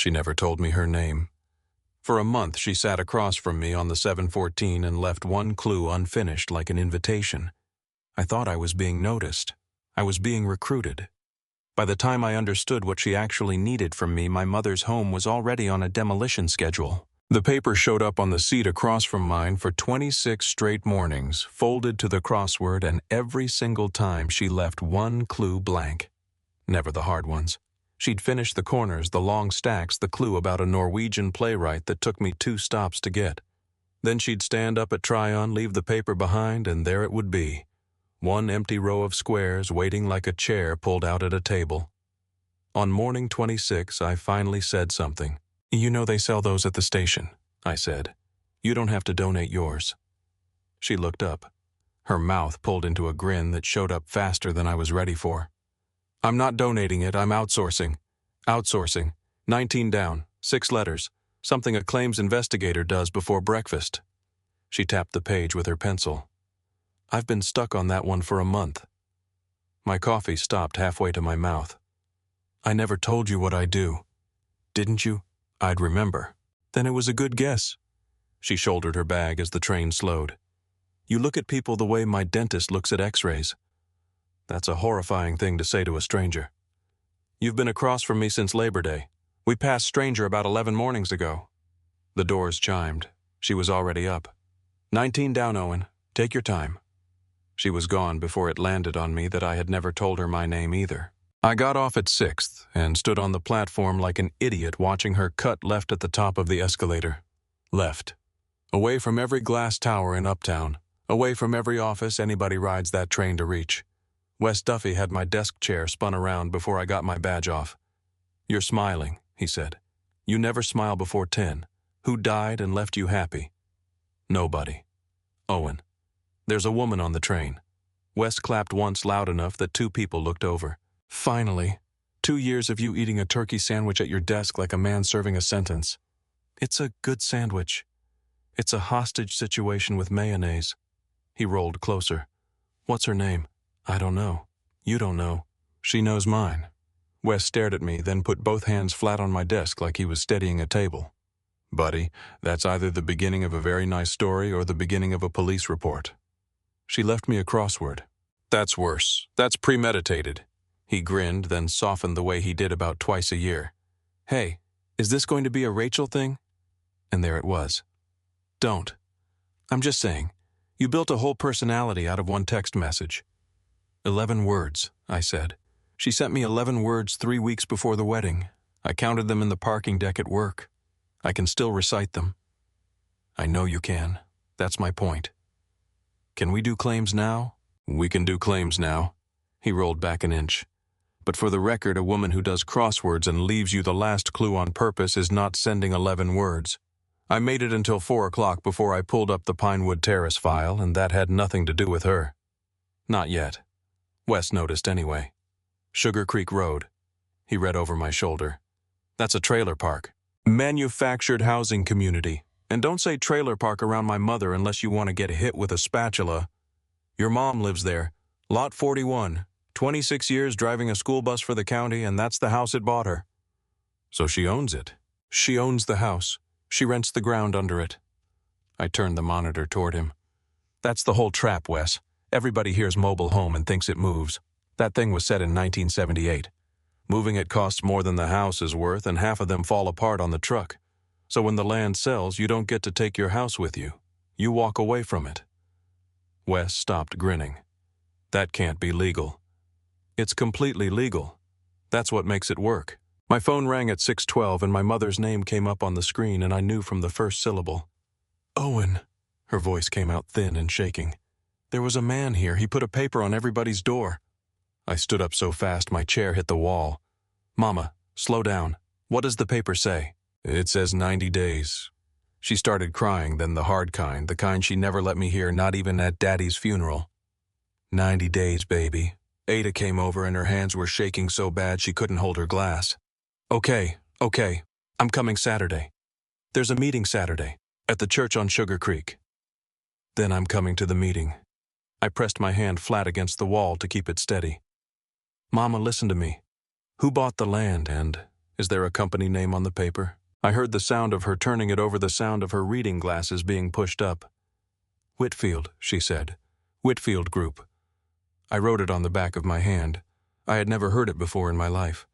She never told me her name. For a month, she sat across from me on the 714 and left one clue unfinished like an invitation. I thought I was being noticed. I was being recruited. By the time I understood what she actually needed from me, my mother's home was already on a demolition schedule. The paper showed up on the seat across from mine for 26 straight mornings, folded to the crossword, and every single time she left one clue blank. Never the hard ones. She'd finish the corners, the long stacks, the clue about a Norwegian playwright that took me 2 stops to get. Then she'd stand up at Tryon, leave the paper behind, and there it would be. One empty row of squares waiting like a chair pulled out at a table. On morning 26, I finally said something. "You know they sell those at the station," I said. "You don't have to donate yours." She looked up. Her mouth pulled into a grin that showed up faster than I was ready for. "I'm not donating it, I'm outsourcing. Outsourcing. 19 down, 6 letters. Something a claims investigator does before breakfast." She tapped the page with her pencil. "I've been stuck on that one for a month." My coffee stopped halfway to my mouth. "I never told you what I do." "Didn't you?" I'd remember. "Then it was a good guess." She shouldered her bag as the train slowed. "You look at people the way my dentist looks at x-rays." That's a horrifying thing to say to a stranger. "You've been across from me since Labor Day. We passed Stranger about 11 mornings ago." The doors chimed. She was already up. 19 down, Owen. Take your time." She was gone before it landed on me that I had never told her my name either. I got off at 6th and stood on the platform like an idiot watching her cut left at the top of the escalator. Left. Away from every glass tower in Uptown. Away from every office anybody rides that train to reach. Wes Duffy had my desk chair spun around before I got my badge off. "You're smiling," he said. "You never smile before 10. Who died and left you happy?" "Nobody." "Owen. There's a woman on the train." Wes clapped once loud enough that 2 people looked over. "Finally. 2 years of you eating a turkey sandwich at your desk like a man serving a sentence. It's a good sandwich. It's a hostage situation with mayonnaise." He rolled closer. "What's her name?" "I don't know." "You don't know." "She knows mine." Wes stared at me, then put both hands flat on my desk like he was steadying a table. "Buddy, that's either the beginning of a very nice story or the beginning of a police report." "She left me a crossword." "That's worse. That's premeditated." He grinned, then softened the way he did about twice a year. "Hey, is this going to be a Rachel thing?" And there it was. "Don't. I'm just saying, you built a whole personality out of one text message." 11 words, I said. "She sent me 11 words 3 weeks before the wedding. I counted them in the parking deck at work. I can still recite them." "I know you can. That's my point." "Can we do claims now?" "We can do claims now." He rolled back an inch. "But for the record, a woman who does crosswords and leaves you the last clue on purpose is not sending 11 words. I made it until 4 o'clock before I pulled up the Pinewood Terrace file, and that had nothing to do with her." "Not yet." Wes noticed anyway. "Sugar Creek Road." He read over my shoulder. "That's a trailer park. Manufactured housing community. And don't say trailer park around my mother unless you want to get hit with a spatula. Your mom lives there. Lot 41. 26 years driving a school bus for the county, and that's the house it bought her." "So she owns it." "She owns the house. She rents the ground under it." I turned the monitor toward him. "That's the whole trap, Wes. Everybody hears mobile home and thinks it moves. That thing was set in 1978. Moving it costs more than the house is worth, and half of them fall apart on the truck. So when the land sells, you don't get to take your house with you. You walk away from it." Wes stopped grinning. "That can't be legal." "It's completely legal. That's what makes it work." My phone rang at 6:12 and my mother's name came up on the screen, and I knew from the first syllable. "Owen." Her voice came out thin and shaking. "There was a man here. He put a paper on everybody's door." I stood up so fast my chair hit the wall. "Mama, slow down. What does the paper say?" "It says 90 days. She started crying, then the hard kind, the kind she never let me hear, not even at Daddy's funeral. 90 days, baby. Ada came over and her hands were shaking so bad she couldn't hold her glass. Okay. I'm coming Saturday. There's a meeting Saturday, at the church on Sugar Creek." "Then I'm coming to the meeting." I pressed my hand flat against the wall to keep it steady. "Mama, listen to me. Who bought the land, and Is there a company name on the paper? I heard the sound of her turning it over the sound of her reading glasses being pushed up. Whitfield, she said. Whitfield Group. I wrote it on the back of my hand. I had never heard it before in my life.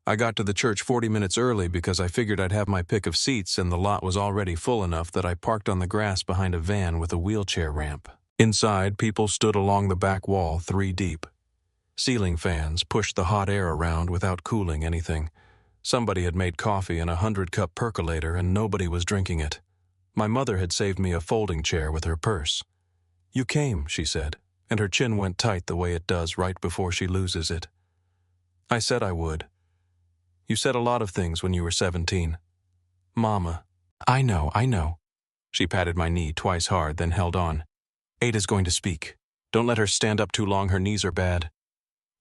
I got to the church 40 minutes early because I figured I'd have my pick of seats, and the lot was already full enough that I parked on the grass behind a van with a wheelchair ramp. Inside, people stood along the back wall 3 deep. Ceiling fans pushed the hot air around without cooling anything. Somebody had made coffee in a 100-cup percolator and nobody was drinking it. My mother had saved me a folding chair with her purse. "You came," she said, and her chin went tight the way it does right before she loses it. I said I would. "You said a lot of things when you were 17. Mama." I know. She patted my knee twice hard, then held on. "Ada's going to speak. Don't let her stand up too long, her knees are bad."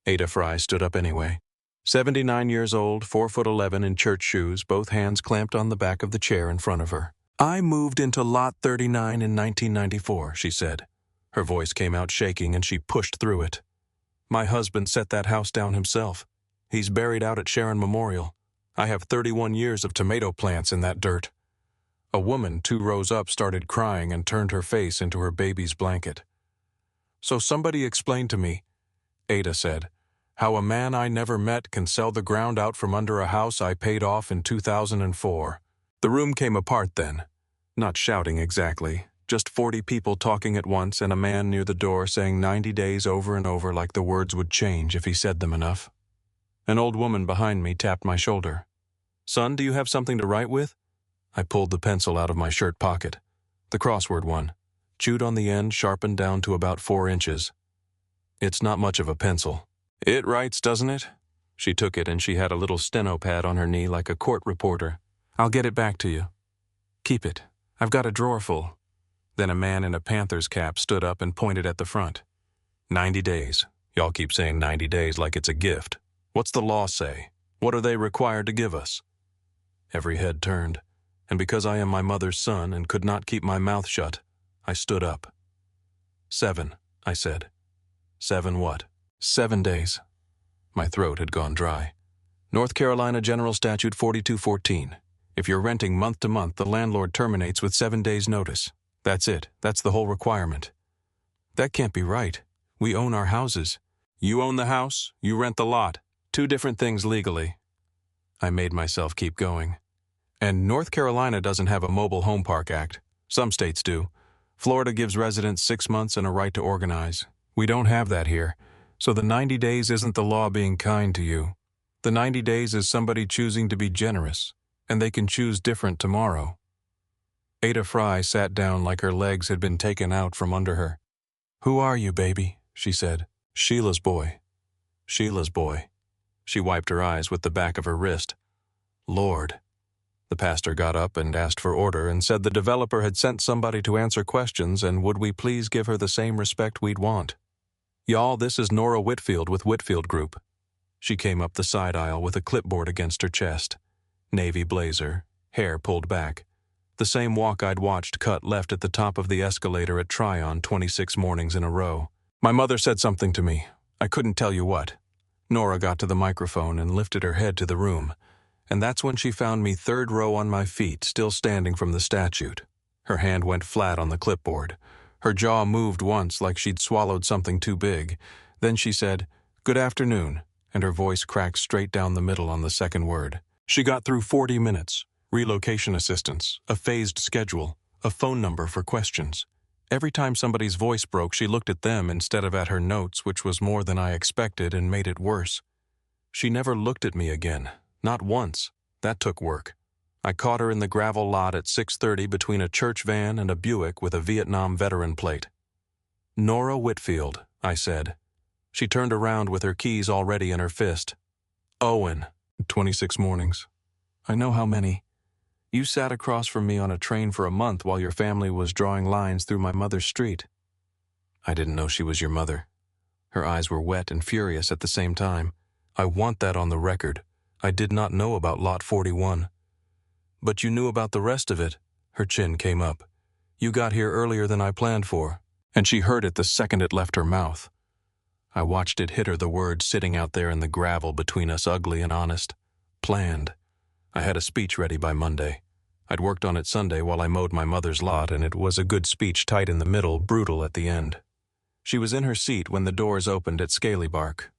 Ada Fry stood up anyway. 79 years old, 4'11" in church shoes, both hands clamped on the back of the chair in front of her. "I moved into Lot 39 in 1994, she said. Her voice came out shaking and she pushed through it. "My husband set that house down himself. He's buried out at Sharon Memorial. I have 31 years of tomato plants in that dirt." A woman 2 rows up started crying and turned her face into her baby's blanket. "So somebody explained to me," Ada said, "how a man I never met can sell the ground out from under a house I paid off in 2004. The room came apart then. Not shouting exactly, just 40 people talking at once and a man near the door saying 90 days over and over like the words would change if he said them enough. An old woman behind me tapped my shoulder. "Son, do you have something to write with?" I pulled the pencil out of my shirt pocket. The crossword one, chewed on the end, sharpened down to about 4 inches. "It's not much of a pencil." "It writes, doesn't it?" She took it and she had a little steno pad on her knee like a court reporter. "I'll get it back to you. Keep it. I've got a drawer full." Then a man in a Panthers cap stood up and pointed at the front. 90 days. Y'all keep saying 90 days like it's a gift. What's the law say? What are they required to give us?" Every head turned, and because I am my mother's son and could not keep my mouth shut, I stood up. 7, I said. 7 what? 7 days. My throat had gone dry. North Carolina General Statute 4214. If you're renting month to month, the landlord terminates with 7 days' notice. That's it. That's the whole requirement. That can't be right. We own our houses. You own the house, you rent the lot. 2 different things legally. I made myself keep going. And North Carolina doesn't have a Mobile Home Park Act. Some states do. Florida gives residents 6 months and a right to organize. We don't have that here. So the 90 days isn't the law being kind to you. The 90 days is somebody choosing to be generous, and they can choose different tomorrow. Ada Fry sat down like her legs had been taken out from under her. "Who are you, baby?" she said. "Sheila's boy." Sheila's boy. She wiped her eyes with the back of her wrist. "Lord." The pastor got up and asked for order and said the developer had sent somebody to answer questions and would we please give her the same respect we'd want. "Y'all, this is Nora Whitfield with Whitfield Group." She came up the side aisle with a clipboard against her chest. Navy blazer, hair pulled back. The same walk I'd watched cut left at the top of the escalator at Tryon 26 mornings in a row. "My mother said something to me. I couldn't tell you what." Nora got to the microphone and lifted her head to the room. And that's when she found me 3rd row on my feet, still standing from the statute. Her hand went flat on the clipboard. Her jaw moved once like she'd swallowed something too big. Then she said, "Good afternoon," and her voice cracked straight down the middle on the second word. She got through 40 minutes. Relocation assistance, a phased schedule, a phone number for questions. Every time somebody's voice broke, she looked at them instead of at her notes, which was more than I expected and made it worse. She never looked at me again, not once. That took work. I caught her in the gravel lot at 6:30 between a church van and a Buick with a Vietnam veteran plate. "Nora Whitfield," I said. She turned around with her keys already in her fist. "Owen." 26 mornings. "I know how many. You sat across from me on a train for a month while your family was drawing lines through my mother's street." "I didn't know she was your mother." Her eyes were wet and furious at the same time. "I want that on the record. I did not know about Lot 41. "But you knew about the rest of it." Her chin came up. "You got here earlier than I planned for." And she heard it the second it left her mouth. I watched it hit her, the words sitting out there in the gravel between us, ugly and honest. Planned. I had a speech ready by Monday. I'd worked on it Sunday while I mowed my mother's lot, and it was a good speech, tight in the middle, brutal at the end. She was in her seat when the doors opened at Scalybark.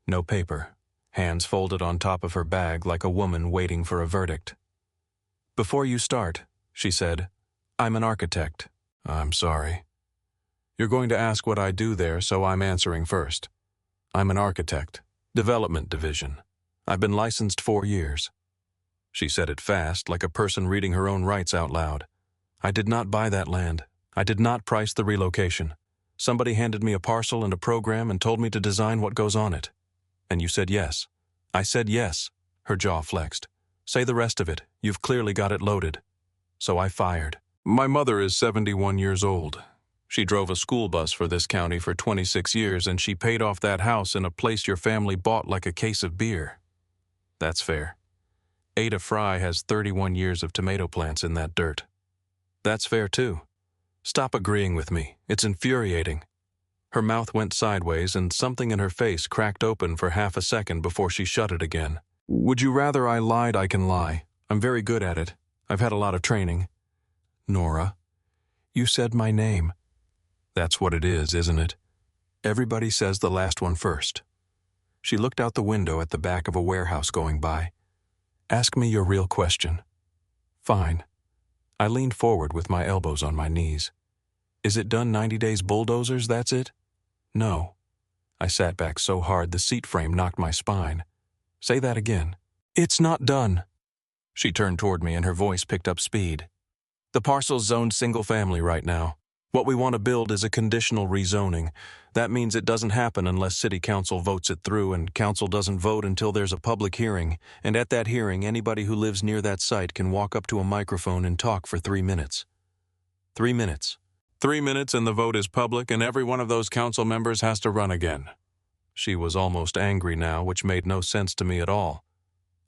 No paper. Hands folded on top of her bag like a woman waiting for a verdict. "Before you start," she said, "I'm an architect." "I'm sorry. You're going to ask what I do there, so I'm answering first. I'm an architect. Development division. I've been licensed 4 years. She said it fast, like a person reading her own rights out loud. I did not buy that land. I did not price the relocation. Somebody handed me a parcel and a program and told me to design what goes on it. And you said yes. I said yes. Her jaw flexed. Say the rest of it. You've clearly got it loaded. So I fired. My mother is 71 years old. She drove a school bus for this county for 26 years, and she paid off that house in a place your family bought like a case of beer. That's fair. Ada Fry has 31 years of tomato plants in that dirt. That's fair too. Stop agreeing with me. It's infuriating. Her mouth went sideways and something in her face cracked open for half a second before she shut it again. Would you rather I lied? I can lie. I'm very good at it. I've had a lot of training. Nora, you said my name. That's what it is, isn't it? Everybody says the last one first. She looked out the window at the back of a warehouse going by. Ask me your real question. Fine. I leaned forward with my elbows on my knees. Is it done 90 days bulldozers, that's it? No. I sat back so hard the seat frame knocked my spine. Say that again. It's not done. She turned toward me and her voice picked up speed. The parcel's zoned single family right now. What we want to build is a conditional rezoning. That means it doesn't happen unless City Council votes it through, and Council doesn't vote until there's a public hearing, and at that hearing anybody who lives near that site can walk up to a microphone and talk for 3 minutes. 3 minutes. 3 minutes and the vote is public, and every one of those council members has to run again. She was almost angry now, which made no sense to me at all.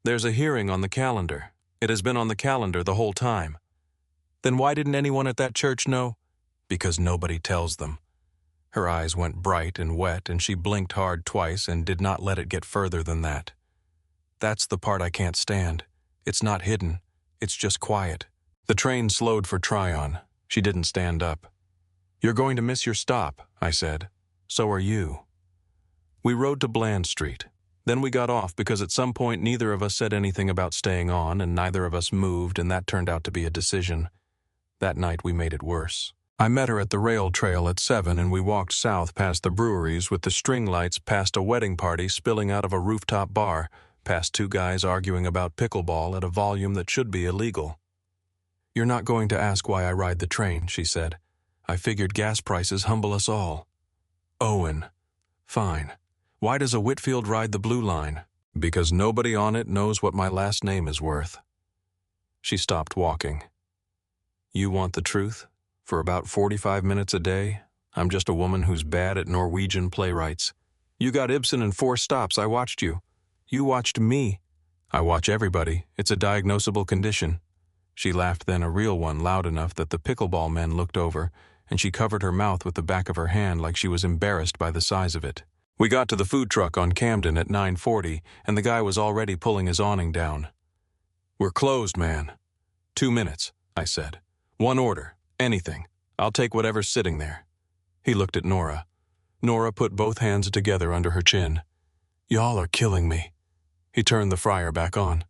There's a hearing on the calendar. It has been on the calendar the whole time. Then why didn't anyone at that church know? Because nobody tells them. Her eyes went bright and wet, and she blinked hard twice and did not let it get further than that. That's the part I can't stand. It's not hidden. It's just quiet. The train slowed for Tryon. She didn't stand up. You're going to miss your stop, I said. So are you. We rode to Bland Street. Then we got off because at some point neither of us said anything about staying on, and neither of us moved, and that turned out to be a decision. That night we made it worse. I met her at the rail trail at 7, and we walked south past the breweries with the string lights, past a wedding party spilling out of a rooftop bar, past 2 guys arguing about pickleball at a volume that should be illegal. You're not going to ask why I ride the train, she said. I figured gas prices humble us all. Owen. Fine. Why does a Whitfield ride the Blue Line? Because nobody on it knows what my last name is worth. She stopped walking. You want the truth? For about 45 minutes a day, I'm just a woman who's bad at Norwegian playwrights. You got Ibsen in 4 stops. I watched you. You watched me. I watch everybody. It's a diagnosable condition. She laughed then, a real one, loud enough that the pickleball men looked over, and she covered her mouth with the back of her hand like she was embarrassed by the size of it. We got to the food truck on Camden at 9:40, and the guy was already pulling his awning down. We're closed, man. 2 minutes, I said. 1 order. Anything. I'll take whatever's sitting there. He looked at Nora. Nora put both hands together under her chin. Y'all are killing me. He turned the fryer back on.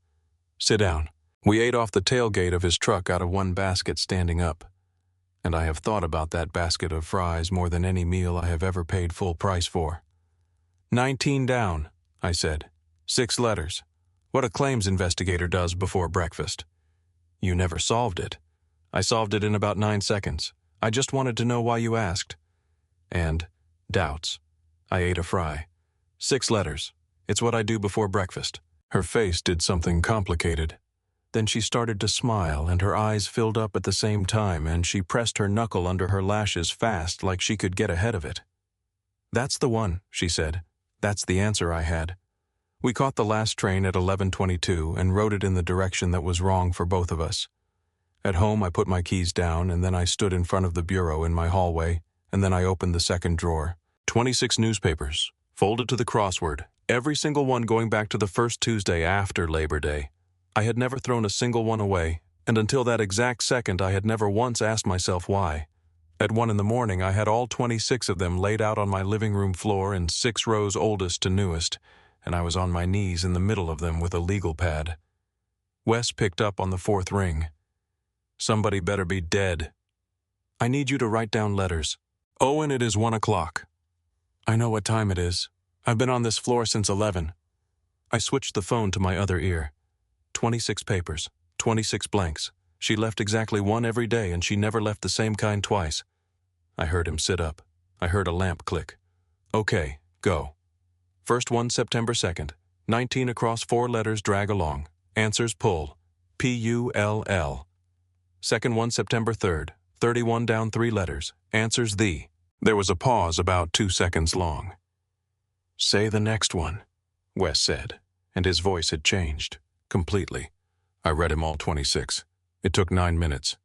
Sit down. We ate off the tailgate of his truck out of one basket standing up. And I have thought about that basket of fries more than any meal I have ever paid full price for. 19 down, I said. 6 letters. What a claims investigator does before breakfast. You never solved it. I solved it in about 9 seconds. I just wanted to know why you asked. And doubts. I ate a fry. 6 letters. It's what I do before breakfast. Her face did something complicated. Then she started to smile, and her eyes filled up at the same time, and she pressed her knuckle under her lashes fast like she could get ahead of it. That's the one, she said. That's the answer I had. We caught the last train at 11:22 and rode it in the direction that was wrong for both of us. At home, I put my keys down, and then I stood in front of the bureau in my hallway, and then I opened the second drawer. 26 newspapers, folded to the crossword, Every single one going back to the first Tuesday after Labor Day. I had never thrown a single one away, and until that exact second I had never once asked myself why. At 1 in the morning I had all 26 of them laid out on my living room floor in 6 rows oldest to newest, and I was on my knees in the middle of them with a legal pad. Wes picked up on the 4th ring. Somebody better be dead. I need you to write down letters. Owen, it is 1 o'clock. I know what time it is. I've been on this floor since 11. I switched the phone to my other ear. 26 papers, 26 blanks. She left exactly one every day, and she never left the same kind twice. I heard him sit up. I heard a lamp click. Okay, go. First one, September 2nd. 19 across 4 letters drag along. Answers pull. P-U-L-L. Second one, September 3rd. 31 down 3 letters. Answers the. There was a pause about 2 seconds long. Say the next one, Wes said, and his voice had changed. Completely. I read him all 26. It took 9 minutes.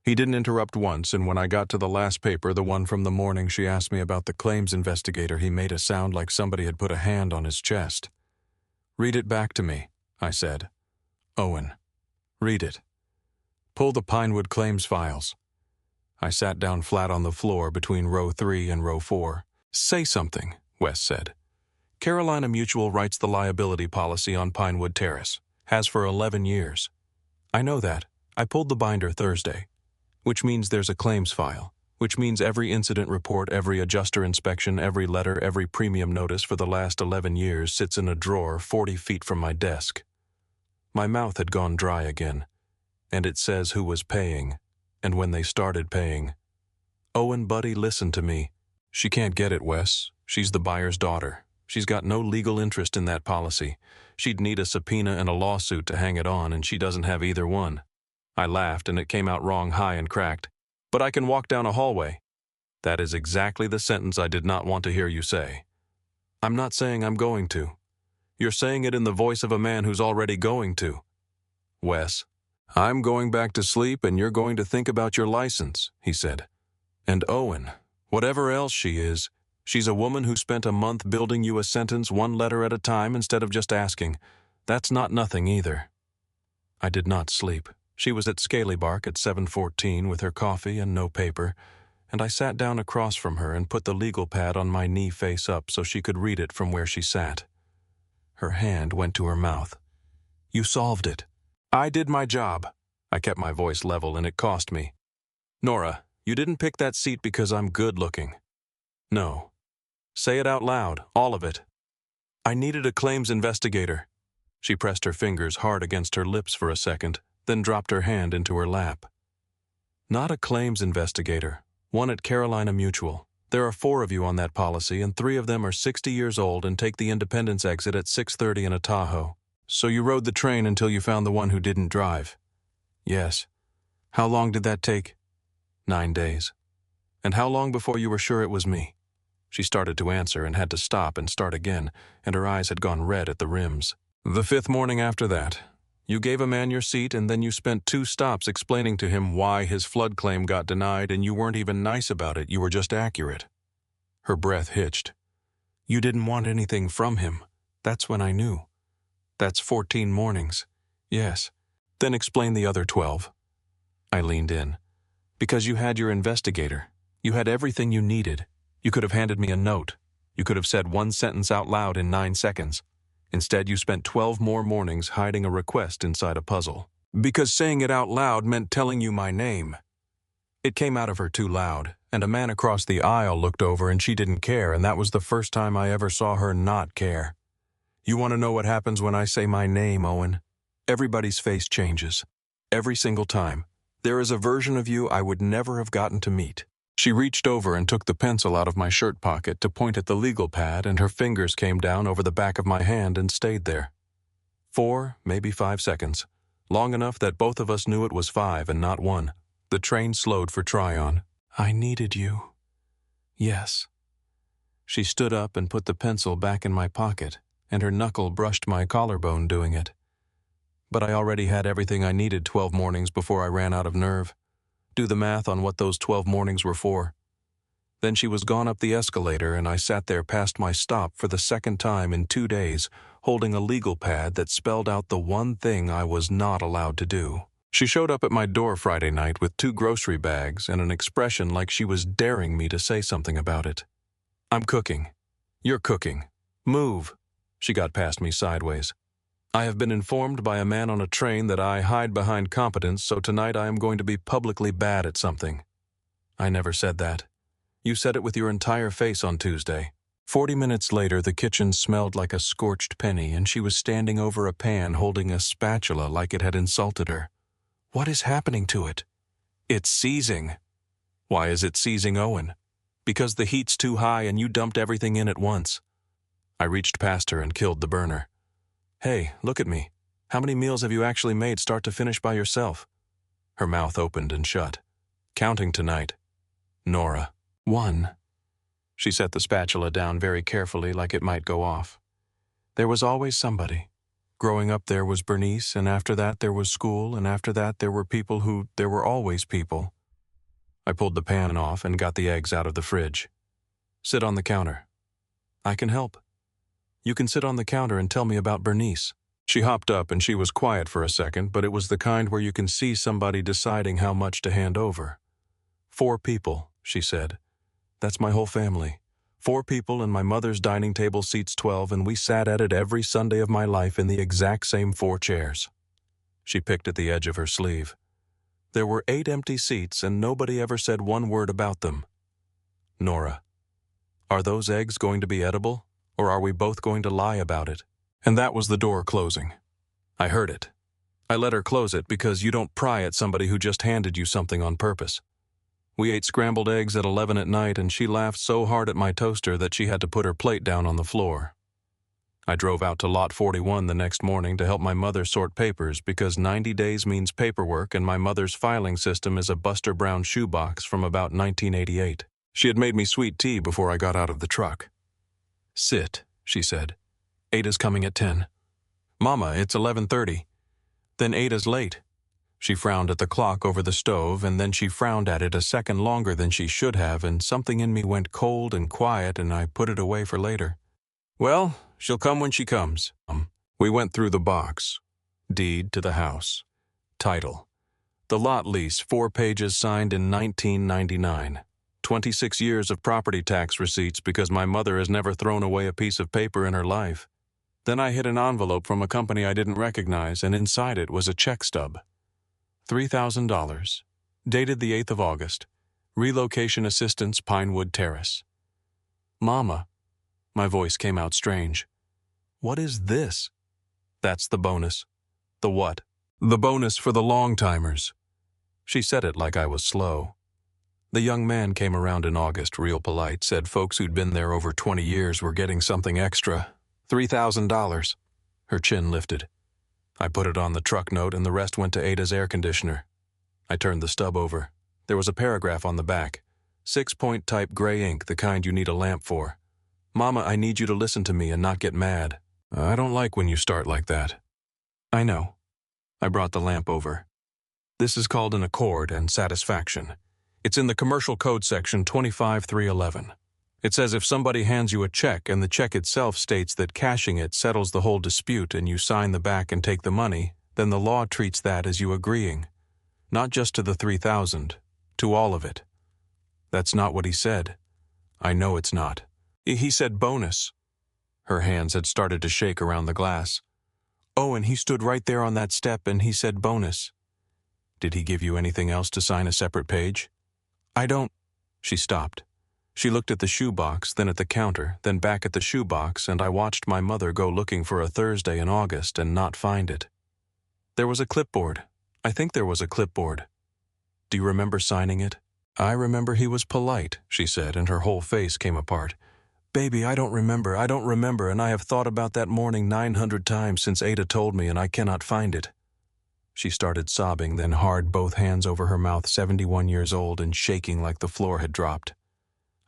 He didn't interrupt once, and when I got to the last paper, the one from the morning she asked me about the claims investigator, he made a sound like somebody had put a hand on his chest. Read it back to me, I said. Owen, read it. Pull the Pinewood claims files. I sat down flat on the floor between row 3 and row 4. Say something, Wes said. Carolina Mutual writes the liability policy on Pinewood Terrace. Has for 11 years. I know that. I pulled the binder Thursday. Which means there's a claims file. Which means every incident report, every adjuster inspection, every letter, every premium notice for the last 11 years sits in a drawer 40 feet from my desk. My mouth had gone dry again. And it says who was paying, and when they started paying. Owen, buddy, listen to me. She can't get it, Wes. She's the buyer's daughter. She's got no legal interest in that policy. She'd need a subpoena and a lawsuit to hang it on, and she doesn't have either one. I laughed, and it came out wrong, high and cracked. But I can walk down a hallway. That is exactly the sentence I did not want to hear you say. I'm not saying I'm going to. You're saying it in the voice of a man who's already going to. Wes, I'm going back to sleep, and you're going to think about your license, he said. And Owen, whatever else she is, she's a woman who spent a month building you a sentence 1 letter at a time instead of just asking. That's not nothing either. I did not sleep. She was at Scaly Bark at 7:14 with her coffee and no paper, and I sat down across from her and put the legal pad on my knee face up so she could read it from where she sat. Her hand went to her mouth. You solved it. I did my job. I kept my voice level, and it cost me. Nora, you didn't pick that seat because I'm good-looking. No. Say it out loud, all of it. I needed a claims investigator. She pressed her fingers hard against her lips for a second, then dropped her hand into her lap. Not a claims investigator, one at Carolina Mutual. There are 4 of you on that policy, and 3 of them are 60 years old and take the Independence exit at 6:30 in a Tahoe. So you rode the train until you found the one who didn't drive? Yes. How long did that take? 9 days. And how long before you were sure it was me? She started to answer and had to stop and start again, and her eyes had gone red at the rims. The 5th morning after that. You gave a man your seat, and then you spent 2 stops explaining to him why his flood claim got denied, and you weren't even nice about it, you were just accurate. Her breath hitched. You didn't want anything from him. That's when I knew. That's 14 mornings. Yes. Then explain the other 12. I leaned in. Because you had your investigator. You had everything you needed. You could have handed me a note. You could have said 1 sentence out loud in 9 seconds. Instead, you spent 12 more mornings hiding a request inside a puzzle. Because saying it out loud meant telling you my name. It came out of her too loud, and a man across the aisle looked over and she didn't care, and that was the first time I ever saw her not care. You want to know what happens when I say my name, Owen? Everybody's face changes. Every single time. There is a version of you I would never have gotten to meet. She reached over and took the pencil out of my shirt pocket to point at the legal pad, and her fingers came down over the back of my hand and stayed there. 4, maybe 5 seconds. Long enough that both of us knew it was 5 and not 1. The train slowed for Tryon. I needed you. Yes. She stood up and put the pencil back in my pocket, and her knuckle brushed my collarbone doing it. But I already had everything I needed 12 mornings before I ran out of nerve. Do the math on what those 12 mornings were for. Then she was gone up the escalator and I sat there past my stop for the second time in 2 days, holding a legal pad that spelled out the one thing I was not allowed to do. She showed up at my door Friday night with 2 grocery bags and an expression like she was daring me to say something about it. "I'm cooking. You're cooking. Move." She got past me sideways. "I have been informed by a man on a train that I hide behind competence, so tonight I am going to be publicly bad at something." "I never said that. You said it with your entire face on Tuesday." 40 minutes later, the kitchen smelled like a scorched penny, and she was standing over a pan holding a spatula like it had insulted her. "What is happening to it?" "It's seizing." "Why is it seizing, Owen?" "Because the heat's too high and you dumped everything in at once." I reached past her and killed the burner. "Hey, look at me. How many meals have you actually made start to finish by yourself?" Her mouth opened and shut. "Counting tonight. Nora." "1." She set the spatula down very carefully like it might go off. "There was always somebody. Growing up there was Bernice, and after that there was school, and after that there were there were always people." I pulled the pan off and got the eggs out of the fridge. "Sit on the counter." "I can help." "You can sit on the counter and tell me about Bernice." She hopped up and she was quiet for a second, but it was the kind where you can see somebody deciding how much to hand over. "4 people," she said. "That's my whole family. 4 people, and my mother's dining table seats 12, and we sat at it every Sunday of my life in the exact same 4 chairs. She picked at the edge of her sleeve. "There were 8 empty seats, and nobody ever said one word about them." "Nora, are those eggs going to be edible, or are we both going to lie about it?" And that was the door closing. I heard it. I let her close it because you don't pry at somebody who just handed you something on purpose. We ate scrambled eggs at 11 at night, and she laughed so hard at my toaster that she had to put her plate down on the floor. I drove out to Lot 41 the next morning to help my mother sort papers because 90 days means paperwork, and my mother's filing system is a Buster Brown shoebox from about 1988. She had made me sweet tea before I got out of the truck. "Sit," she said. "Ada's coming at 10. "Mama, it's 11:30. "Then Ada's late." She frowned at the clock over the stove, and then she frowned at it a second longer than she should have, and something in me went cold and quiet, and I put it away for later. "Well, she'll come when she comes." We went through the box. Deed to the house. Title: The lot lease, 4 pages, signed in 1999. 26 years of property tax receipts because my mother has never thrown away a piece of paper in her life. Then I hit an envelope from a company I didn't recognize, and inside it was a check stub. $3,000. Dated the 8th of August. Relocation assistance, Pinewood Terrace. "Mama." My voice came out strange. "What is this?" "That's the bonus." "The what?" "The bonus for the long-timers." She said it like I was slow. The young man came around in August, real polite, said folks who'd been there over 20 years were getting something extra. $3,000. Her chin lifted. I put it on the truck note, and the rest went to Ada's air conditioner. I turned the stub over. There was a paragraph on the back. 6-point type gray ink, the kind you need a lamp for. "Mama, I need you to listen to me and not get mad. I don't like when you start like that." "I know." I brought the lamp over. "This is called an accord and satisfaction. It's in the Commercial Code section 25311. It says if somebody hands you a check and the check itself states that cashing it settles the whole dispute and you sign the back and take the money, then the law treats that as you agreeing. Not just to the 3,000, to all of it." "That's not what he said." "I know it's not. He said bonus." Her hands had started to shake around the glass. "Oh, and he stood right there on that step and he said bonus." "Did he give you anything else to sign a separate page?" "I don't." She stopped. She looked at the shoebox, then at the counter, then back at the shoebox, and I watched my mother go looking for a Thursday in August and not find it. "There was a clipboard. I think there was a clipboard. Do you remember signing it?" "I remember he was polite," she said, and her whole face came apart. "Baby, I don't remember, and I have thought about that morning 900 times since Ada told me, and I cannot find it." She started sobbing, then hard both hands over her mouth, 71 years old and shaking like the floor had dropped.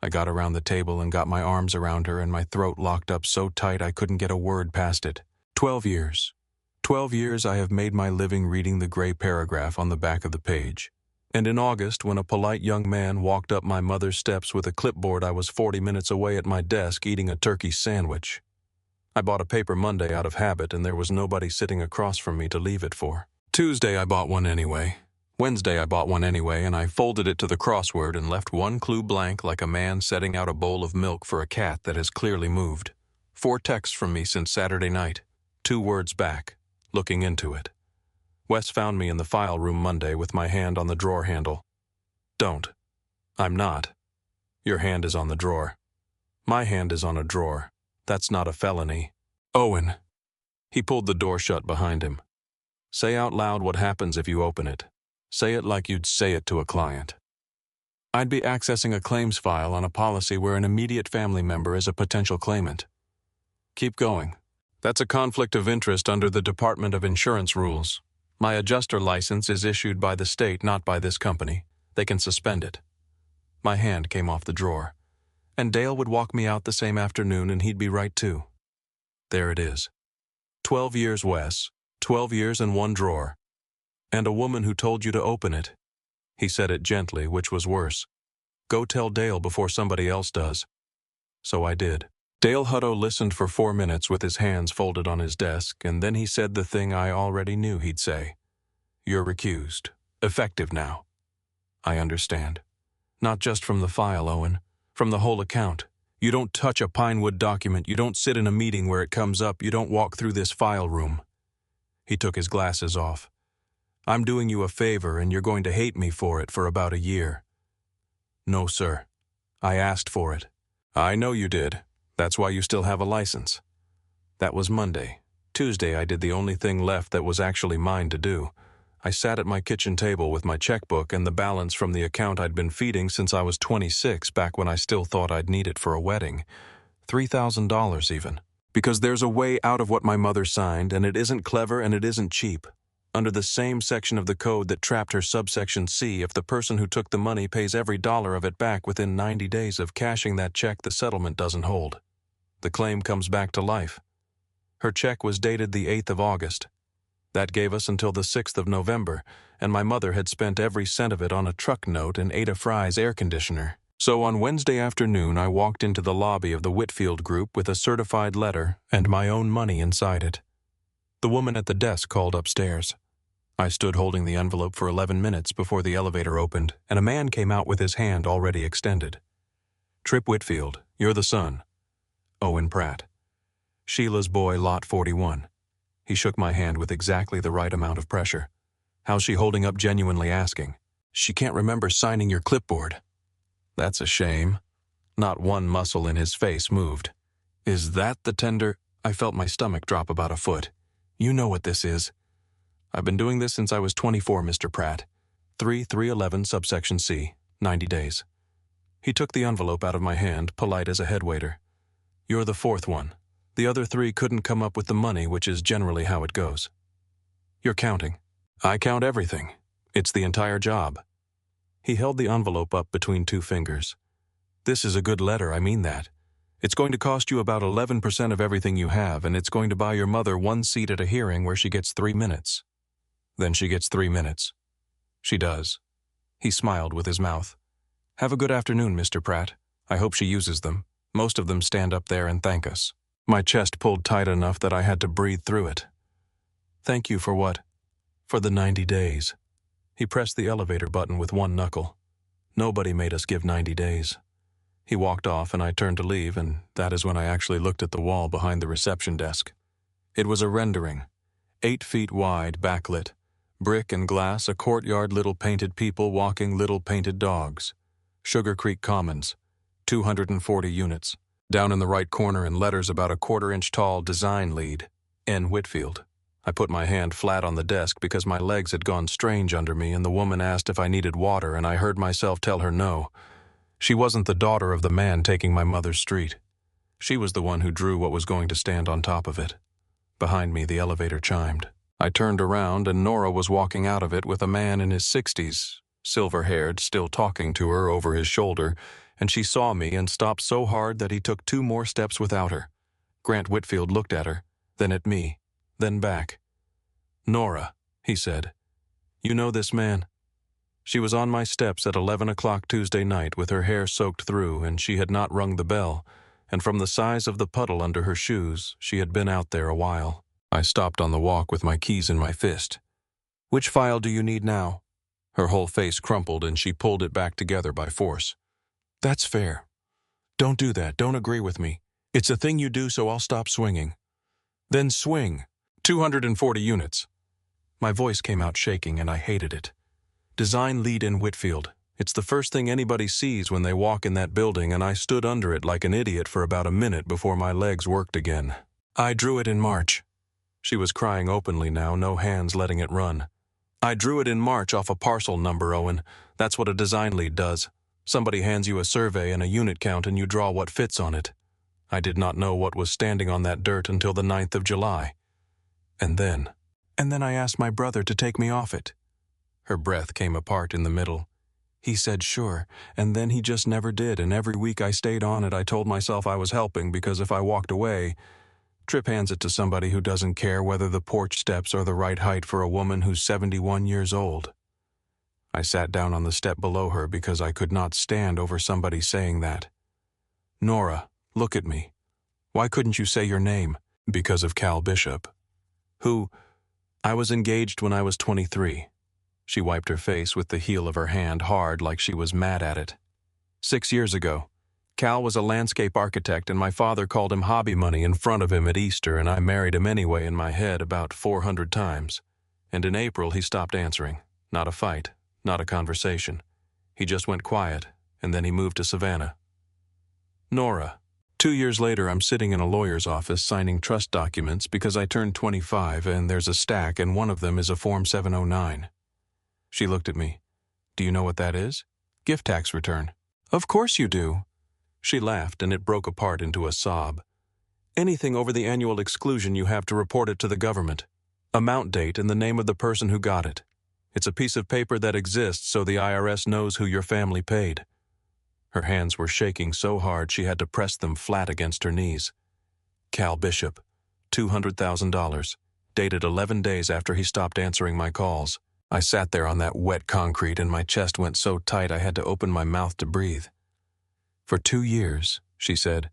I got around the table and got my arms around her, and my throat locked up so tight I couldn't get a word past it. 12 years. 12 years I have made my living reading the gray paragraph on the back of the page. And in August, when a polite young man walked up my mother's steps with a clipboard, I was 40 minutes away at my desk eating a turkey sandwich. I bought a paper Monday out of habit, and there was nobody sitting across from me to leave it for. Tuesday, I bought one anyway. Wednesday, I bought one anyway, and I folded it to the crossword and left one clue blank like a man setting out a bowl of milk for a cat that has clearly moved. 4 texts from me since Saturday night. 2 words back. Looking into it. Wes found me in the file room Monday with my hand on the drawer handle. Don't. I'm not. Your hand is on the drawer. My hand is on a drawer. That's not a felony. Owen. He pulled the door shut behind him. Say out loud what happens if you open it. Say it like you'd say it to a client. I'd be accessing a claims file on a policy where an immediate family member is a potential claimant. Keep going. That's a conflict of interest under the Department of Insurance rules. My adjuster license is issued by the state, not by this company. They can suspend it. My hand came off the drawer. And Dale would walk me out the same afternoon, and he'd be right too. There it is. 12 years, Wes. 12 years in one drawer. And a woman who told you to open it. He said it gently, which was worse. Go tell Dale before somebody else does. So I did. Dale Hutto listened for 4 minutes with his hands folded on his desk, and then he said the thing I already knew he'd say. You're recused. Effective now. I understand. Not just from the file, Owen. From the whole account. You don't touch a Pinewood document. You don't sit in a meeting where it comes up. You don't walk through this file room. He took his glasses off. I'm doing you a favor, and you're going to hate me for it for about a year. No, sir. I asked for it. I know you did. That's why you still have a license. That was Monday. Tuesday, I did the only thing left that was actually mine to do. I sat at my kitchen table with my checkbook and the balance from the account I'd been feeding since I was 26, back when I still thought I'd need it for a wedding. $3,000 even. Because there's a way out of what my mother signed, and it isn't clever and it isn't cheap. Under the same section of the code that trapped her subsection C, if the person who took the money pays every dollar of it back within 90 days of cashing that check, the settlement doesn't hold. The claim comes back to life. Her check was dated the 8th of August. That gave us until the 6th of November, and my mother had spent every cent of it on a truck note and Ada Fry's air conditioner. So on Wednesday afternoon, I walked into the lobby of the Whitfield Group with a certified letter and my own money inside it. The woman at the desk called upstairs. I stood holding the envelope for 11 minutes before the elevator opened, and a man came out with his hand already extended. Trip Whitfield, you're the son. Owen Pratt. Sheila's boy, lot 41. He shook my hand with exactly the right amount of pressure. How's she holding up, genuinely asking. She can't remember signing your clipboard. That's a shame. Not one muscle in his face moved. Is that the tender? I felt my stomach drop about a foot. You know what this is. I've been doing this since I was 24, Mr. Pratt. 3-311 subsection C, 90 days. He took the envelope out of my hand, polite as a head waiter. You're the 4th one. The other 3 couldn't come up with the money, which is generally how it goes. You're counting. I count everything. It's the entire job. He held the envelope up between 2 fingers. This is a good letter, I mean that. It's going to cost you about 11% of everything you have, and it's going to buy your mother 1 seat at a hearing where she gets 3 minutes. Then she gets 3 minutes. She does. He smiled with his mouth. Have a good afternoon, Mr. Pratt. I hope she uses them. Most of them stand up there and thank us. My chest pulled tight enough that I had to breathe through it. Thank you for what? For the 90 days. He pressed the elevator button with 1 knuckle. Nobody made us give 90 days. He walked off and I turned to leave, and that is when I actually looked at the wall behind the reception desk. It was a rendering. 8 feet wide, backlit. Brick and glass, a courtyard, little painted people walking little painted dogs. Sugar Creek Commons. 240 units. Down in the right corner in letters about a 1/4-inch tall, design lead. N. Whitfield. I put my hand flat on the desk because my legs had gone strange under me, and the woman asked if I needed water, and I heard myself tell her no. She wasn't the daughter of the man taking my mother's street. She was the one who drew what was going to stand on top of it. Behind me, the elevator chimed. I turned around, and Nora was walking out of it with a man in his 60s, silver-haired, still talking to her over his shoulder, and she saw me and stopped so hard that he took 2 more steps without her. Grant Whitfield looked at her, then at me, then back. Nora, he said, you know this man? She was on my steps at 11 o'clock Tuesday night with her hair soaked through, and she had not rung the bell, and from the size of the puddle under her shoes, she had been out there a while. I stopped on the walk with my keys in my fist. "Which file do you need now?" Her whole face crumpled and she pulled it back together by force. "That's fair. Don't do that. Don't agree with me. It's a thing you do, so I'll stop swinging." "Then swing. 240 units. My voice came out shaking and I hated it. Design lead in Whitfield. It's the first thing anybody sees when they walk in that building, and I stood under it like an idiot for about a minute before my legs worked again. "I drew it in March." She was crying openly now, no hands letting it run. "I drew it in March off a parcel number, Owen. That's what a design lead does. Somebody hands you a survey and a unit count and you draw what fits on it. I did not know what was standing on that dirt until the 9th of July. And then I asked my brother to take me off it." Her breath came apart in the middle. "He said sure, and then he just never did, and every week I stayed on it I told myself I was helping because if I walked away..." Tripp hands it to somebody who doesn't care whether the porch steps are the right height for a woman who's 71 years old. I sat down on the step below her because I could not stand over somebody saying that. "Nora, look at me. Why couldn't you say your name?" "Because of Cal Bishop." "Who?" "I was engaged when I was 23. She wiped her face with the heel of her hand hard like she was mad at it. 6 years ago. Cal was a landscape architect and my father called him hobby money in front of him at Easter, and I married him anyway in my head about 400 times. And in April he stopped answering. Not a fight, not a conversation. He just went quiet, and then he moved to Savannah. Nora. 2 years later I'm sitting in a lawyer's office signing trust documents because I turned 25 and there's a stack and one of them is a Form 709. She looked at me. "Do you know what that is?" "Gift tax return." "Of course you do." She laughed and it broke apart into a sob. "Anything over the annual exclusion you have to report it to the government. Amount date and the name of the person who got it. It's a piece of paper that exists so the IRS knows who your family paid." Her hands were shaking so hard she had to press them flat against her knees. "Cal Bishop, $200,000, dated 11 days after he stopped answering my calls." I sat there on that wet concrete and my chest went so tight I had to open my mouth to breathe. "For 2 years, she said,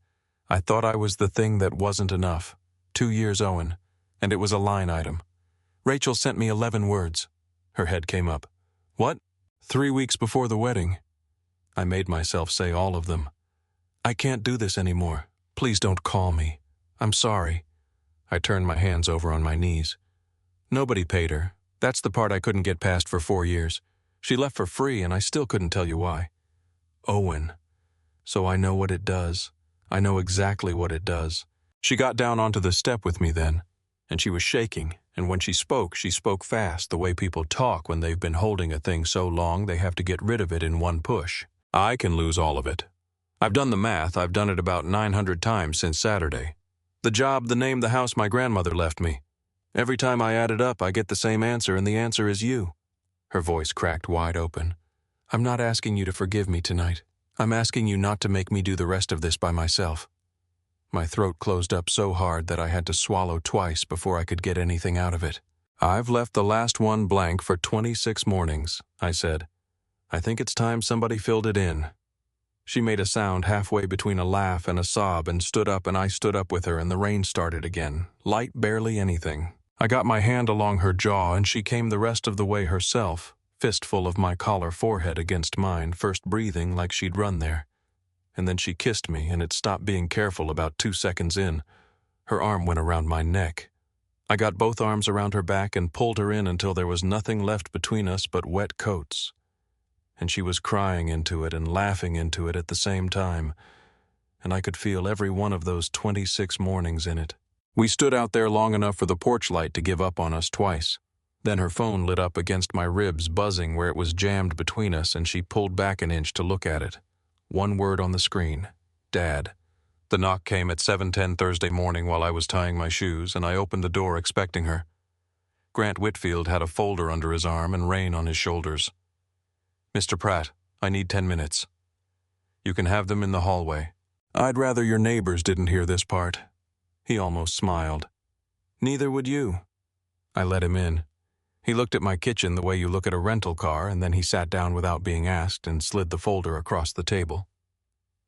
I thought I was the thing that wasn't enough. 2 years, Owen, and it was a line item. Rachel sent me 11 words. Her head came up. "What?" 3 weeks before the wedding. I made myself say all of them. "I can't do this anymore. Please don't call me. I'm sorry." I turned my hands over on my knees. "Nobody paid her. That's the part I couldn't get past for 4 years. She left for free and I still couldn't tell you why." "Owen. So I know what it does. I know exactly what it does." She got down onto the step with me then, and she was shaking, and when she spoke fast, the way people talk when they've been holding a thing so long they have to get rid of it in one push. "I can lose all of it. I've done the math. I've done it about 900 times since Saturday. The job, the name, the house my grandmother left me. Every time I add it up, I get the same answer, and the answer is you." Her voice cracked wide open. "I'm not asking you to forgive me tonight. I'm asking you not to make me do the rest of this by myself." My throat closed up so hard that I had to swallow twice before I could get anything out of it. "I've left the last one blank for 26 mornings, I said. "I think it's time somebody filled it in." She made a sound halfway between a laugh and a sob and stood up, and I stood up with her, and the rain started again. Light, barely anything. I got my hand along her jaw, and she came the rest of the way herself, fistful of my collar forehead against mine, first breathing like she'd run there. And then she kissed me, and it stopped being careful about 2 seconds in. Her arm went around my neck. I got both arms around her back and pulled her in until there was nothing left between us but wet coats. And she was crying into it and laughing into it at the same time, and I could feel every one of those 26 mornings in it. We stood out there long enough for the porch light to give up on us twice. Then her phone lit up against my ribs, buzzing where it was jammed between us, and she pulled back an inch to look at it. One word on the screen: Dad. The knock came at 7:10 Thursday morning while I was tying my shoes, and I opened the door expecting her. Grant Whitfield had a folder under his arm and Rain on his shoulders. "Mr. Pratt, I need 10 minutes. You can have them in the hallway. I'd rather your neighbors didn't hear this part." He almost smiled. "Neither would you." I let him in. He looked at my kitchen the way you look at a rental car, and then he sat down without being asked and slid the folder across the table.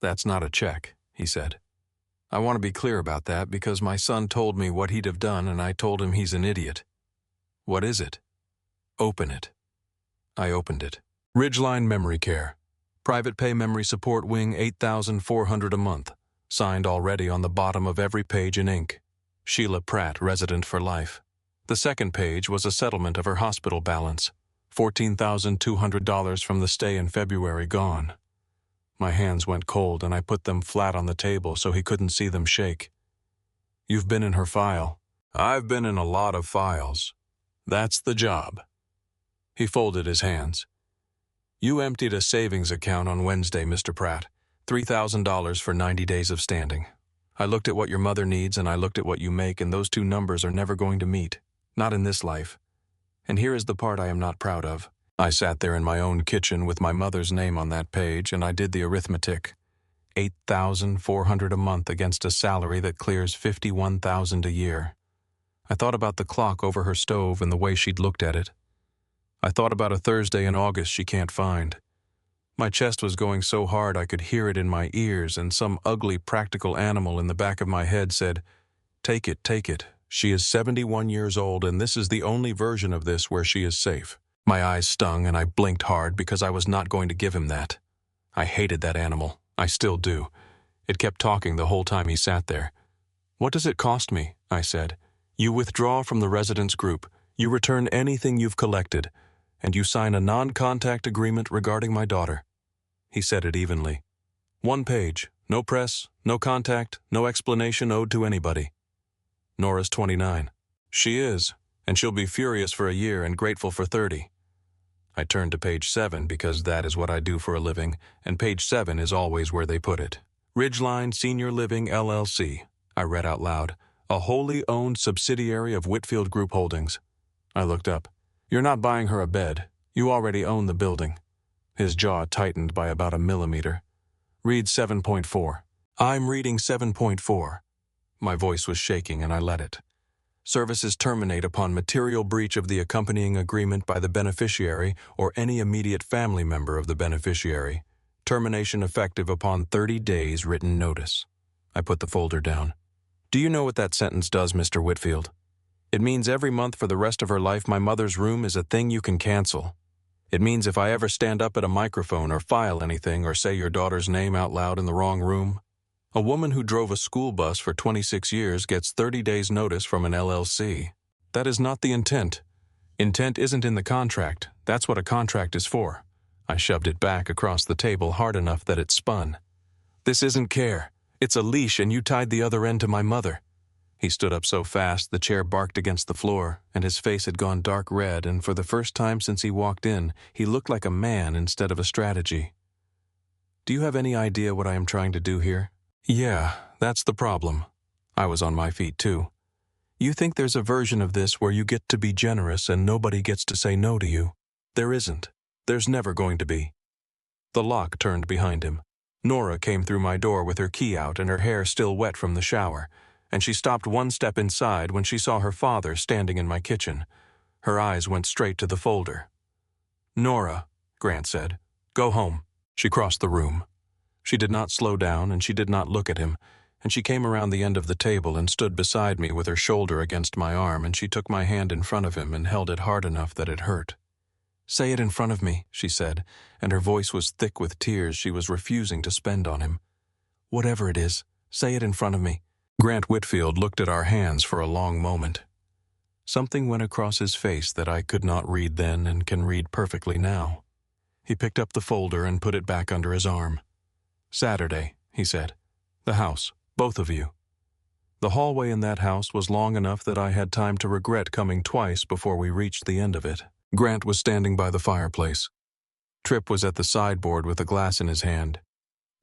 "That's not a check," he said. "I want to be clear about that because my son told me what he'd have done and I told him he's an idiot." "What is it?" "Open it." I opened it. Ridgeline Memory Care. Private pay memory support wing, $8,400 a month. Signed already on the bottom of every page in ink. Sheila Pratt, resident for life. The second page was a settlement of her hospital balance. $14,200 from the stay in February gone. My hands went cold and I put them flat on the table so he couldn't see them shake. "You've been in her file." "I've been in a lot of files. That's the job." He folded his hands. "You emptied a savings account on Wednesday, Mr. Pratt. $3,000 for 90 days of standing. I looked at what your mother needs and I looked at what you make, and those two numbers are never going to meet. Not in this life. And here is the part I am not proud of. I sat there in my own kitchen with my mother's name on that page, and I did the arithmetic. $8,400 a month against a salary that clears $51,000 a year. I thought about the clock over her stove and the way she'd looked at it. I thought about a Thursday in August she can't find. My chest was going so hard I could hear it in my ears, and some ugly practical animal in the back of my head said, "Take it, take it. She is 71 years old, and this is the only version of this where she is safe." My eyes stung, and I blinked hard because I was not going to give him that. I hated that animal. I still do. It kept talking the whole time he sat there. "What does it cost me?" I said. "You withdraw from the residence group, you return anything you've collected, and you sign a non-contact agreement regarding my daughter." He said it evenly. 1 page, no press, no contact, no explanation owed to anybody. "Nora's 29. She is, and she'll be furious for a year and grateful for 30. I turned to page 7 because that is what I do for a living, and page 7 is always where they put it. "Ridgeline Senior Living, LLC," I read out loud, "a wholly owned subsidiary of Whitfield Group Holdings." I looked up. "You're not buying her a bed. You already own the building." His jaw tightened by about a millimeter. "Read 7.4. "I'm reading 7.4. My voice was shaking and I let it. "Services terminate upon material breach of the accompanying agreement by the beneficiary or any immediate family member of the beneficiary. Termination effective upon 30 days written notice." I put the folder down. "Do you know what that sentence does, Mr. Whitfield? It means every month for the rest of her life my mother's room is a thing you can cancel. It means if I ever stand up at a microphone or file anything or say your daughter's name out loud in the wrong room, a woman who drove a school bus for 26 years gets 30 days notice from an LLC. That is not the intent. Intent isn't in the contract. That's what a contract is for." I shoved it back across the table hard enough that it spun. "This isn't care. It's a leash, and you tied the other end to my mother." He stood up so fast the chair barked against the floor, and his face had gone dark red, and for the first time since he walked in, he looked like a man instead of a strategy. "Do you have any idea what I am trying to do here?" "Yeah, that's the problem." I was on my feet too. "You think there's a version of this where you get to be generous and nobody gets to say no to you. There isn't. There's never going to be." The lock turned behind him. Nora came through my door with her key out and her hair still wet from the shower, and she stopped one step inside when she saw her father standing in my kitchen. Her eyes went straight to the folder. "Nora," Grant said, "go home." She crossed the room. She did not slow down and she did not look at him, and she came around the end of the table and stood beside me with her shoulder against my arm, and she took my hand in front of him and held it hard enough that it hurt. "Say it in front of me," she said, and her voice was thick with tears she was refusing to spend on him. "Whatever it is, say it in front of me." Grant Whitfield looked at our hands for a long moment. Something went across his face that I could not read then and can read perfectly now. He picked up the folder and put it back under his arm. "Saturday," he said. "The house, both of you." The hallway in that house was long enough that I had time to regret coming twice before we reached the end of it. Grant was standing by the fireplace. Tripp was at the sideboard with a glass in his hand.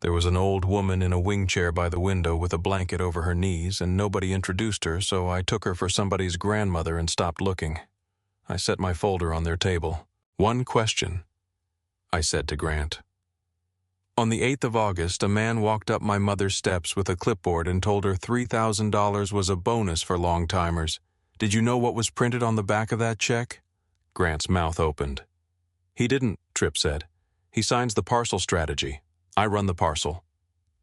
There was an old woman in a wing chair by the window with a blanket over her knees, and nobody introduced her, so I took her for somebody's grandmother and stopped looking. I set my folder on their table. "One question," I said to Grant. "On the 8th of August, a man walked up my mother's steps with a clipboard and told her $3,000 was a bonus for long-timers. Did you know what was printed on the back of that check? Grant's mouth opened. He didn't, Tripp said. He signs the parcel strategy. I run the parcel.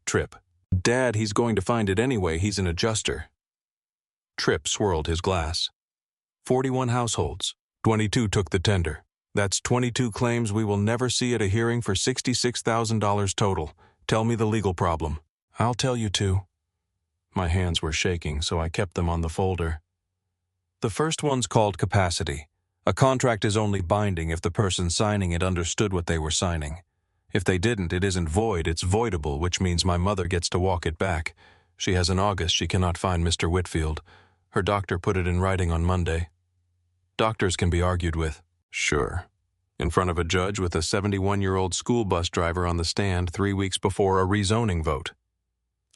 Tripp. Dad, he's going to find it anyway. He's an adjuster. Tripp swirled his glass. 41 households. 22 took the tender. That's 22 claims we will never see at a hearing for $66,000 total. Tell me the legal problem. I'll tell you two. My hands were shaking, so I kept them on the folder. The first one's called capacity. A contract is only binding if the person signing it understood what they were signing. If they didn't, it isn't void, it's voidable, which means my mother gets to walk it back. She has in August she cannot find Mr. Whitfield. Her doctor put it in writing on Monday. Doctors can be argued with. Sure. In front of a judge with a 71-year-old school bus driver on the stand 3 weeks before a rezoning vote.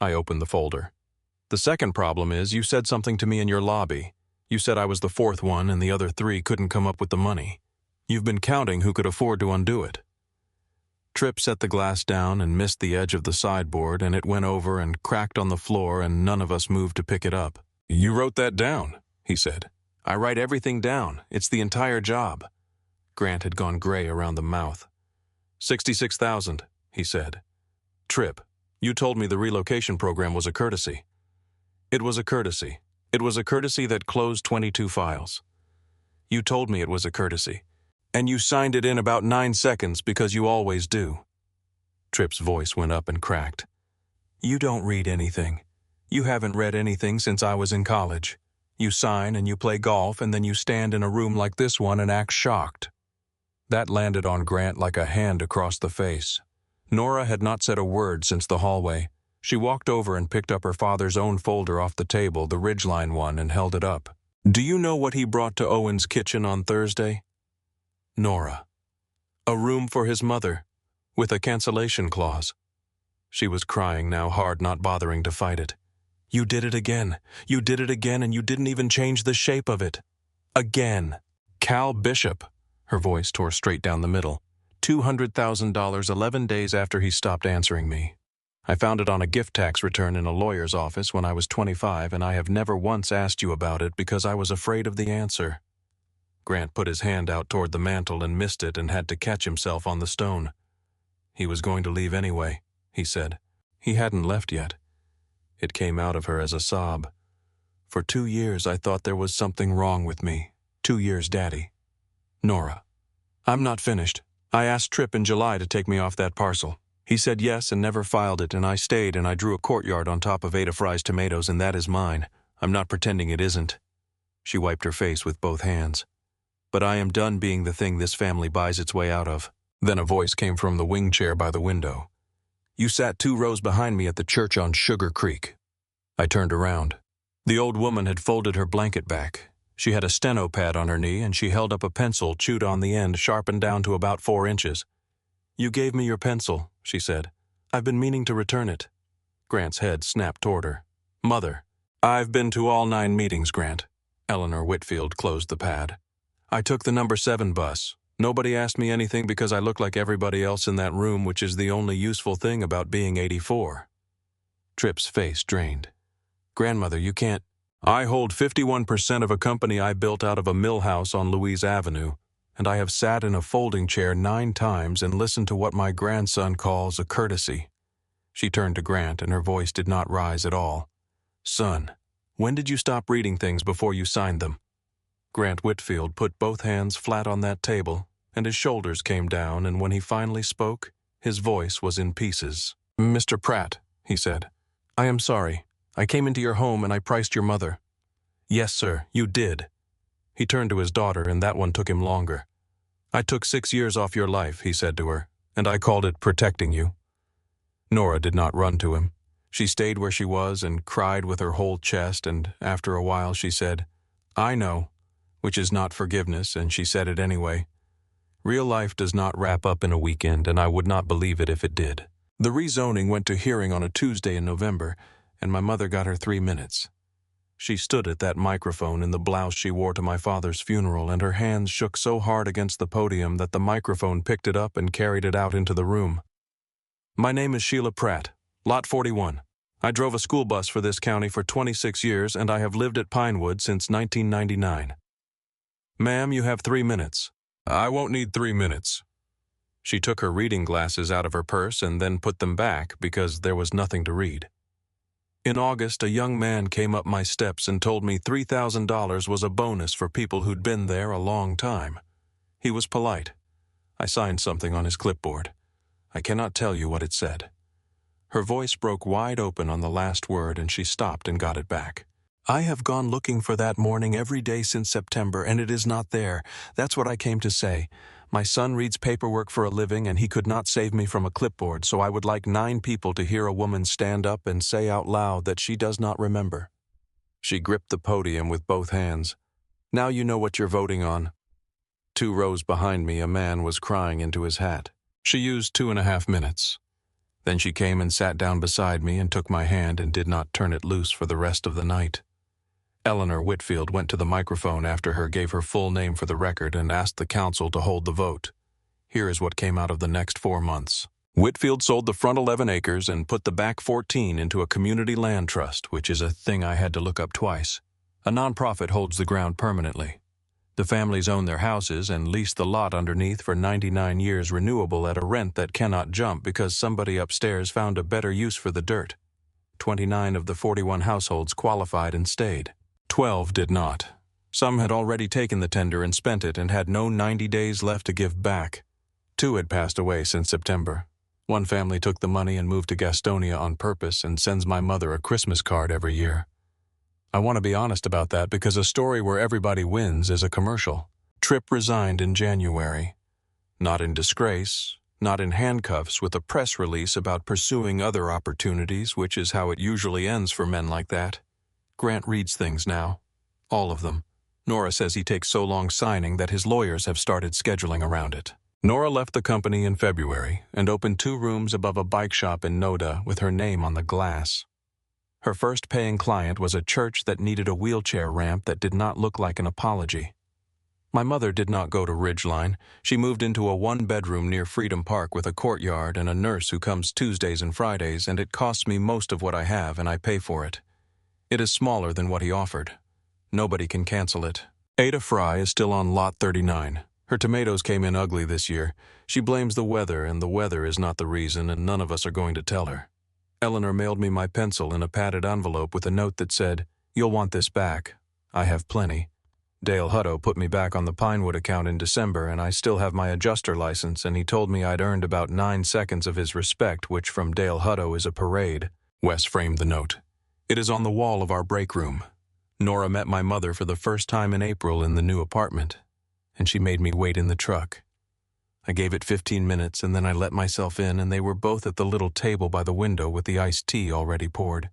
I opened the folder. The second problem is you said something to me in your lobby. You said I was the fourth one and the other 3 couldn't come up with the money. You've been counting who could afford to undo it. Tripp set the glass down and missed the edge of the sideboard, and it went over and cracked on the floor, and none of us moved to pick it up. You wrote that down, he said. I write everything down. It's the entire job. Grant had gone gray around the mouth. 66,000, he said. Tripp, you told me the relocation program was a courtesy. It was a courtesy. It was a courtesy that closed 22 files. You told me it was a courtesy. And you signed it in about 9 seconds because you always do. Tripp's voice went up and cracked. You don't read anything. You haven't read anything since I was in college. You sign and you play golf and then you stand in a room like this one and act shocked. That landed on Grant like a hand across the face. Nora had not said a word since the hallway. She walked over and picked up her father's own folder off the table, the Ridgeline one, and held it up. Do you know what he brought to Owen's kitchen on Thursday? Nora. A room for his mother, with a cancellation clause. She was crying now hard, not bothering to fight it. You did it again. You did it again, and you didn't even change the shape of it. Again. Cal Bishop. Her voice tore straight down the middle. $200,000 11 days after he stopped answering me. I found it on a gift tax return in a lawyer's office when I was 25, and I have never once asked you about it because I was afraid of the answer. Grant put his hand out toward the mantel and missed it and had to catch himself on the stone. He was going to leave anyway, he said. He hadn't left yet. It came out of her as a sob. For 2 years I thought there was something wrong with me. 2 years, Daddy. Nora. I'm not finished. I asked Tripp in July to take me off that parcel. He said yes and never filed it, and I stayed and I drew a courtyard on top of Ada Fry's tomatoes, and that is mine. I'm not pretending it isn't. She wiped her face with both hands. But I am done being the thing this family buys its way out of. Then a voice came from the wing chair by the window. You sat 2 rows behind me at the church on Sugar Creek. I turned around. The old woman had folded her blanket back. She had a steno pad on her knee, and she held up a pencil chewed on the end, sharpened down to about 4 inches. You gave me your pencil, she said. I've been meaning to return it. Grant's head snapped toward her. Mother. I've been to all 9 meetings, Grant. Eleanor Whitfield closed the pad. I took the number 7 bus. Nobody asked me anything because I looked like everybody else in that room, which is the only useful thing about being 84. Tripp's face drained. Grandmother, you can't. I hold 51% of a company I built out of a mill house on Louise Avenue, and I have sat in a folding chair 9 times and listened to what my grandson calls a courtesy. She turned to Grant, and her voice did not rise at all. Son, when did you stop reading things before you signed them? Grant Whitfield put both hands flat on that table, and his shoulders came down, and when he finally spoke, his voice was in pieces. Mr. Pratt, he said, I am sorry. I came into your home and I priced your mother. Yes, sir, you did. He turned to his daughter, and that one took him longer. I took 6 years off your life, he said to her, and I called it protecting you. Nora did not run to him. She stayed where she was and cried with her whole chest, and after a while she said, I know, which is not forgiveness, and she said it anyway. Real life does not wrap up in a weekend, and I would not believe it if it did. The rezoning went to hearing on a Tuesday in November, and my mother got her 3 minutes. She stood at that microphone in the blouse she wore to my father's funeral, and her hands shook so hard against the podium that the microphone picked it up and carried it out into the room. My name is Sheila Pratt, Lot 41. I drove a school bus for this county for 26 years, and I have lived at Pinewood since 1999. Ma'am, you have 3 minutes. I won't need 3 minutes. She took her reading glasses out of her purse and then put them back because there was nothing to read. In August, a young man came up my steps and told me $3,000 was a bonus for people who'd been there a long time. He was polite. I signed something on his clipboard. I cannot tell you what it said. Her voice broke wide open on the last word and she stopped and got it back. I have gone looking for that morning every day since September, and it is not there. That's what I came to say. My son reads paperwork for a living, and he could not save me from a clipboard, so I would like 9 people to hear a woman stand up and say out loud that she does not remember. She gripped the podium with both hands. Now you know what you're voting on. 2 rows behind me, a man was crying into his hat. She used 2.5 minutes. Then she came and sat down beside me and took my hand and did not turn it loose for the rest of the night. Eleanor Whitfield went to the microphone after her, gave her full name for the record, and asked the council to hold the vote. Here is what came out of the next 4 months. Whitfield sold the front 11 acres and put the back 14 into a community land trust, which is a thing I had to look up twice. A nonprofit holds the ground permanently. The families own their houses and lease the lot underneath for 99 years renewable at a rent that cannot jump because somebody upstairs found a better use for the dirt. 29 of the 41 households qualified and stayed. 12 did not. Some had already taken the tender and spent it and had no 90 days left to give back. 2 had passed away since September. One family took the money and moved to Gastonia on purpose and sends my mother a Christmas card every year. I want to be honest about that because a story where everybody wins is a commercial. Tripp resigned in January. Not in disgrace, not in handcuffs, with a press release about pursuing other opportunities, which is how it usually ends for men like that. Grant reads things now. All of them. Nora says he takes so long signing that his lawyers have started scheduling around it. Nora left the company in February and opened 2 rooms above a bike shop in Noda with her name on the glass. Her first paying client was a church that needed a wheelchair ramp that did not look like an apology. My mother did not go to Ridgeline. She moved into a 1-bedroom near Freedom Park with a courtyard and a nurse who comes Tuesdays and Fridays, and it costs me most of what I have and I pay for it. It is smaller than what he offered. Nobody can cancel it. Ada Fry is still on lot 39. Her tomatoes came in ugly this year. She blames the weather, and the weather is not the reason, and none of us are going to tell her. Eleanor mailed me my pencil in a padded envelope with a note that said, "You'll want this back. I have plenty." Dale Hutto put me back on the Pinewood account in December, and I still have my adjuster license, and he told me I'd earned about 9 seconds of his respect, which from Dale Hutto is a parade. Wes framed the note. It is on the wall of our break room. Nora met my mother for the first time in April in the new apartment, and she made me wait in the truck. I gave it 15 minutes, and then I let myself in, and they were both at the little table by the window with the iced tea already poured.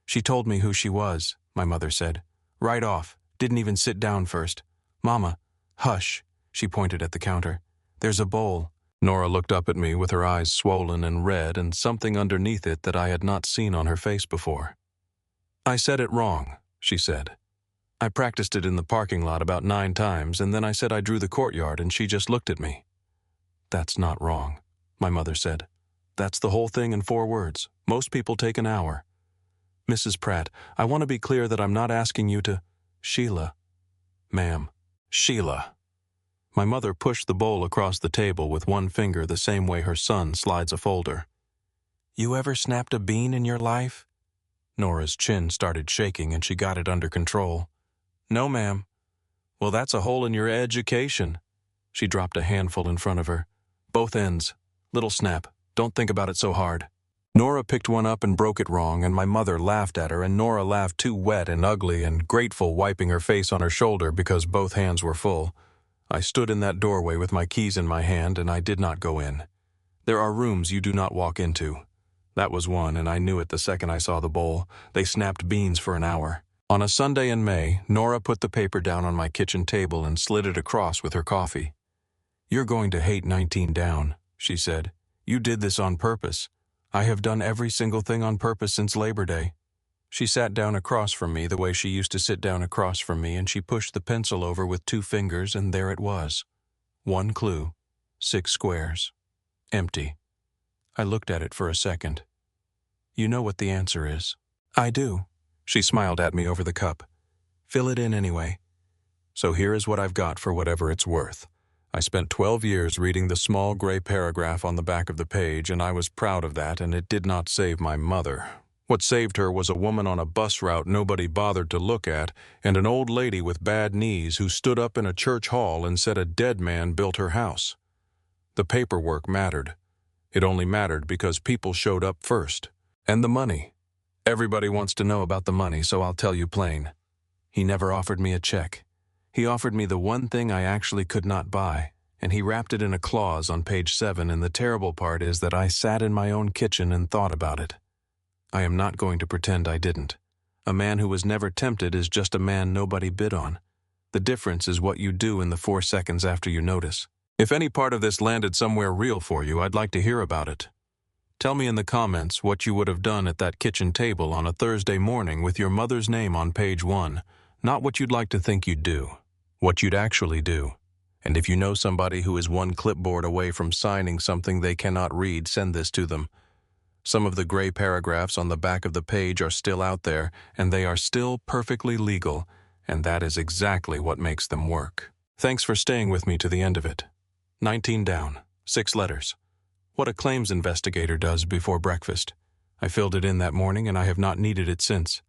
She told me who she was, my mother said. Right off. Didn't even sit down first. "Mama, hush," she pointed at the counter. "There's a bowl." Nora looked up at me with her eyes swollen and red and something underneath it that I had not seen on her face before. "I said it wrong," she said. "I practiced it in the parking lot about 9 times, and then I said I drew the courtyard, and she just looked at me." "That's not wrong," my mother said. "That's the whole thing in 4 words. Most people take an hour." "Mrs. Pratt, I want to be clear that I'm not asking you to—" "Sheila." "Ma'am." "Sheila." My mother pushed the bowl across the table with one finger the same way her son slides a folder. "You ever snapped a bean in your life?" Nora's chin started shaking and she got it under control. "No, ma'am." "Well, that's a hole in your education." She dropped a handful in front of her. "Both ends. Little snap. Don't think about it so hard." Nora picked one up and broke it wrong, and my mother laughed at her, and Nora laughed too, wet and ugly and grateful, wiping her face on her shoulder because both hands were full. I stood in that doorway with my keys in my hand, and I did not go in. There are rooms you do not walk into. That was one, and I knew it the second I saw the bowl. They snapped beans for an hour. On a Sunday in May, Nora put the paper down on my kitchen table and slid it across with her coffee. "You're going to hate 19 down," she said. "You did this on purpose. I have done every single thing on purpose since Labor Day." She sat down across from me the way she used to sit down across from me, and she pushed the pencil over with 2 fingers, and there it was. 1 clue. 6 squares. Empty. I looked at it for a second. "You know what the answer is." "I do." She smiled at me over the cup. "Fill it in anyway." So here is what I've got for whatever it's worth. I spent 12 years reading the small gray paragraph on the back of the page, and I was proud of that, and it did not save my mother. What saved her was a woman on a bus route nobody bothered to look at, and an old lady with bad knees who stood up in a church hall and said a dead man built her house. The paperwork mattered. It only mattered because people showed up first. And the money. Everybody wants to know about the money, so I'll tell you plain. He never offered me a check. He offered me the one thing I actually could not buy, and he wrapped it in a clause on page 7, and the terrible part is that I sat in my own kitchen and thought about it. I am not going to pretend I didn't. A man who was never tempted is just a man nobody bid on. The difference is what you do in the 4 seconds after you notice. If any part of this landed somewhere real for you, I'd like to hear about it. Tell me in the comments what you would have done at that kitchen table on a Thursday morning with your mother's name on page 1, not what you'd like to think you'd do. What you'd actually do. And if you know somebody who is one clipboard away from signing something they cannot read, send this to them. Some of the gray paragraphs on the back of the page are still out there, and they are still perfectly legal, and that is exactly what makes them work. Thanks for staying with me to the end of it. 19 down, 6 letters. What a claims investigator does before breakfast. I filled it in that morning, and I have not needed it since.